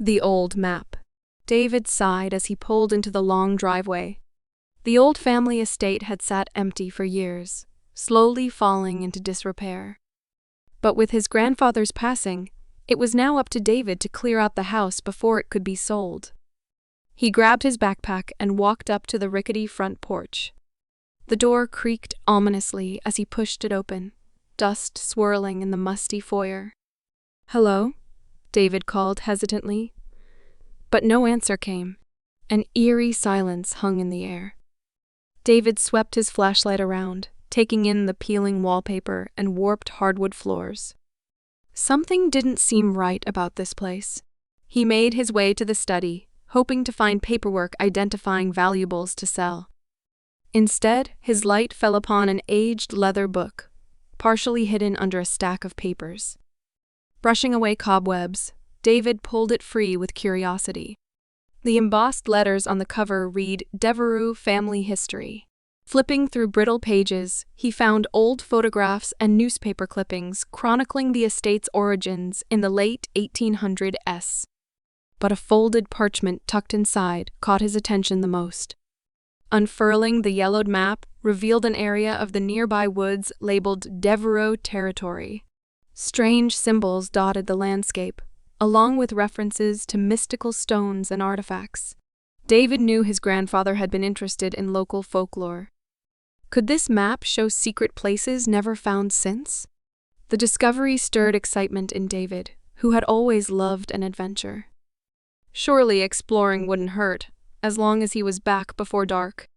The old map. David sighed as he pulled into the long driveway. The old family estate had sat empty for years, slowly falling into disrepair. But with his grandfather's passing, it was now up to David to clear out the house before it could be sold. He grabbed his backpack and walked up to the rickety front porch. The door creaked ominously as he pushed it open, dust swirling in the musty foyer. "Hello?" David called hesitantly. But no answer came. An eerie silence hung in the air. David swept his flashlight around, taking in the peeling wallpaper and warped hardwood floors. Something didn't seem right about this place. He made his way to the study, hoping to find paperwork identifying valuables to sell. Instead, his light fell upon an aged leather book, partially hidden under a stack of papers. Brushing away cobwebs, David pulled it free with curiosity. The embossed letters on the cover read Devereux Family History. Flipping through brittle pages, he found old photographs and newspaper clippings chronicling the estate's origins in the late 1800s. But a folded parchment tucked inside caught his attention the most. Unfurling the yellowed map revealed an area of the nearby woods labeled Devereux Territory. Strange symbols dotted the landscape, along with references to mystical stones and artifacts. David knew his grandfather had been interested in local folklore. Could this map show secret places never found since? The discovery stirred excitement in David, who had always loved an adventure. Surely exploring wouldn't hurt, as long as he was back before dark.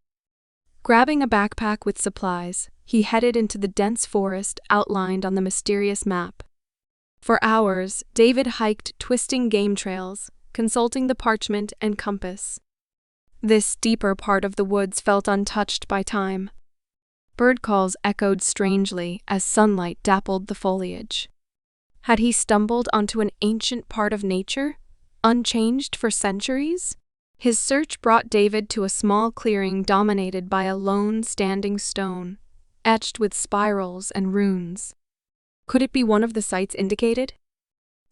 Grabbing a backpack with supplies, he headed into the dense forest outlined on the mysterious map. For hours, David hiked twisting game trails, consulting the parchment and compass. This deeper part of the woods felt untouched by time. Bird calls echoed strangely as sunlight dappled the foliage. Had he stumbled onto an ancient part of nature, unchanged for centuries? His search brought David to a small clearing dominated by a lone standing stone, etched with spirals and runes. Could it be one of the sites indicated?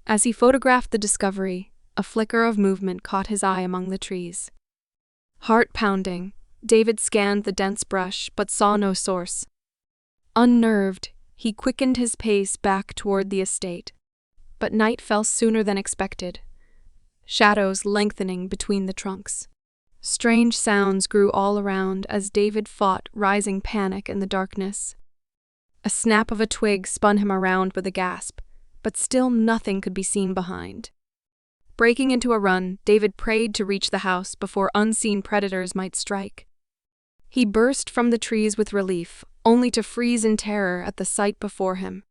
As he photographed the discovery, a flicker of movement caught his eye among the trees. Heart pounding, David scanned the dense brush but saw no source. Unnerved, he quickened his pace back toward the estate. But night fell sooner than expected, shadows lengthening between the trunks. Strange sounds grew all around as David fought rising panic in the darkness. A snap of a twig spun him around with a gasp, but still nothing could be seen behind. Breaking into a run, David prayed to reach the house before unseen predators might strike. He burst from the trees with relief, only to freeze in terror at the sight before him.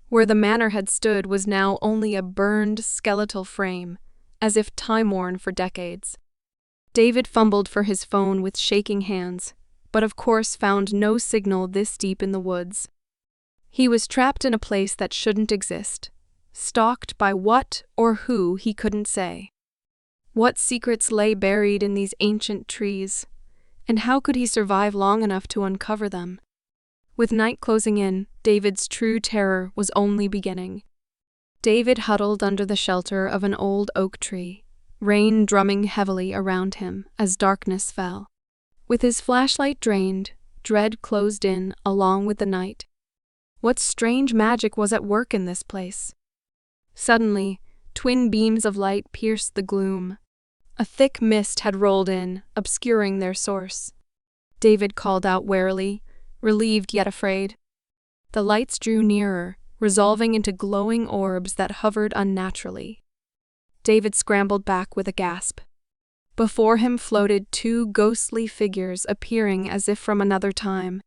Where the manor had stood was now only a burned, skeletal frame, as if time-worn for decades. David fumbled for his phone with shaking hands, but of course found no signal this deep in the woods. He was trapped in a place that shouldn't exist, stalked by what or who he couldn't say. What secrets lay buried in these ancient trees, and how could he survive long enough to uncover them? With night closing in, David's true terror was only beginning. David huddled under the shelter of an old oak tree, rain drumming heavily around him as darkness fell. With his flashlight drained, dread closed in along with the night. What strange magic was at work in this place? Suddenly, twin beams of light pierced the gloom. A thick mist had rolled in, obscuring their source. David called out warily, relieved yet afraid. The lights drew nearer, resolving into glowing orbs that hovered unnaturally. David scrambled back with a gasp. Before him floated two ghostly figures appearing as if from another time.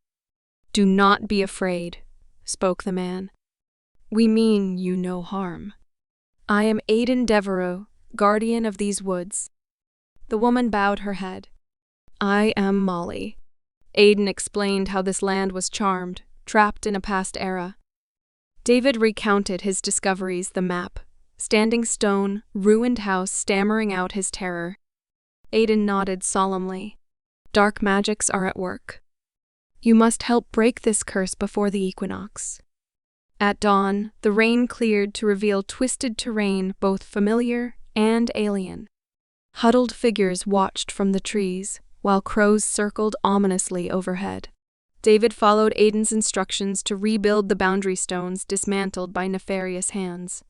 "Do not be afraid," spoke the man. "We mean you no harm. I am Aidan Devereux, guardian of these woods." The woman bowed her head. "I am Molly." Aidan explained how this land was charmed, trapped in a past era. David recounted his discoveries, the map, standing stone, ruined house stammering out his terror. Aidan nodded solemnly. "Dark magics are at work. You must help break this curse before the equinox." At dawn, the rain cleared to reveal twisted terrain both familiar and alien. Huddled figures watched from the trees, while crows circled ominously overhead. David followed Aiden's instructions to rebuild the boundary stones dismantled by nefarious hands,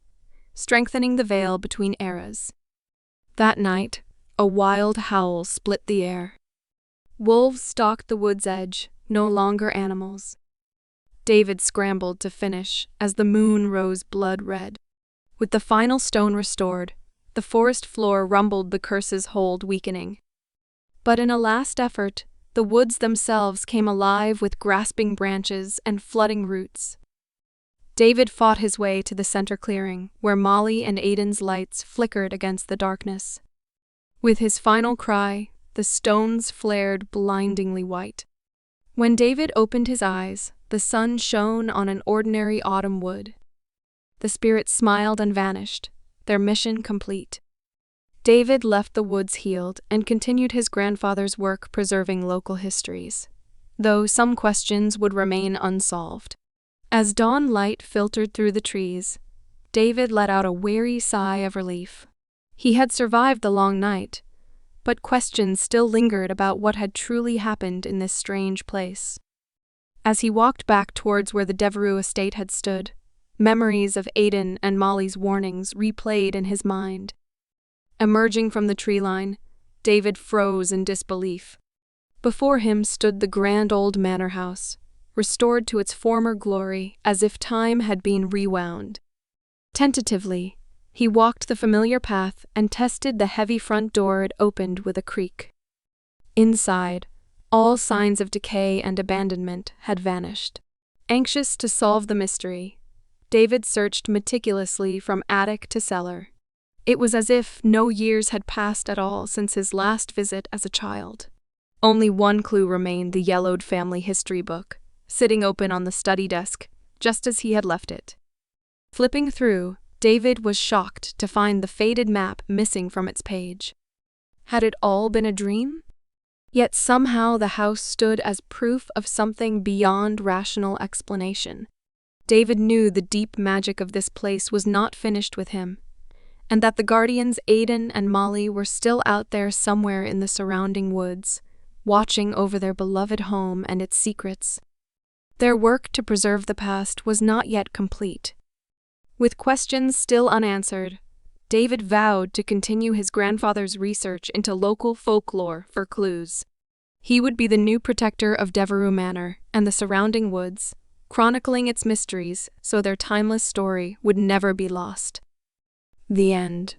strengthening the veil between eras. That night, a wild howl split the air. Wolves stalked the wood's edge, no longer animals. David scrambled to finish as the moon rose blood red. With the final stone restored, the forest floor rumbled, the curse's hold weakening. But in a last effort, the woods themselves came alive with grasping branches and flooding roots. David fought his way to the center clearing, where Molly and Aiden's lights flickered against the darkness. With his final cry, the stones flared blindingly white. When David opened his eyes, the sun shone on an ordinary autumn wood. The spirits smiled and vanished, their mission complete. David left the woods healed and continued his grandfather's work preserving local histories, though some questions would remain unsolved. As dawn light filtered through the trees, David let out a weary sigh of relief. He had survived the long night, but questions still lingered about what had truly happened in this strange place. As he walked back towards where the Devereux estate had stood, memories of Aiden and Molly's warnings replayed in his mind. Emerging from the tree line, David froze in disbelief. Before him stood the grand old manor house, restored to its former glory as if time had been rewound. Tentatively, he walked the familiar path and tested the heavy front door it opened with a creak. Inside, all signs of decay and abandonment had vanished. Anxious to solve the mystery, David searched meticulously from attic to cellar. It was as if no years had passed at all since his last visit as a child. Only one clue remained: the yellowed family history book, sitting open on the study desk, just as he had left it. Flipping through, David was shocked to find the faded map missing from its page. Had it all been a dream? Yet somehow the house stood as proof of something beyond rational explanation. David knew the deep magic of this place was not finished with him, and that the guardians Aiden and Molly were still out there somewhere in the surrounding woods, watching over their beloved home and its secrets. Their work to preserve the past was not yet complete. With questions still unanswered, David vowed to continue his grandfather's research into local folklore for clues. He would be the new protector of Devereux Manor and the surrounding woods, chronicling its mysteries so their timeless story would never be lost. The end.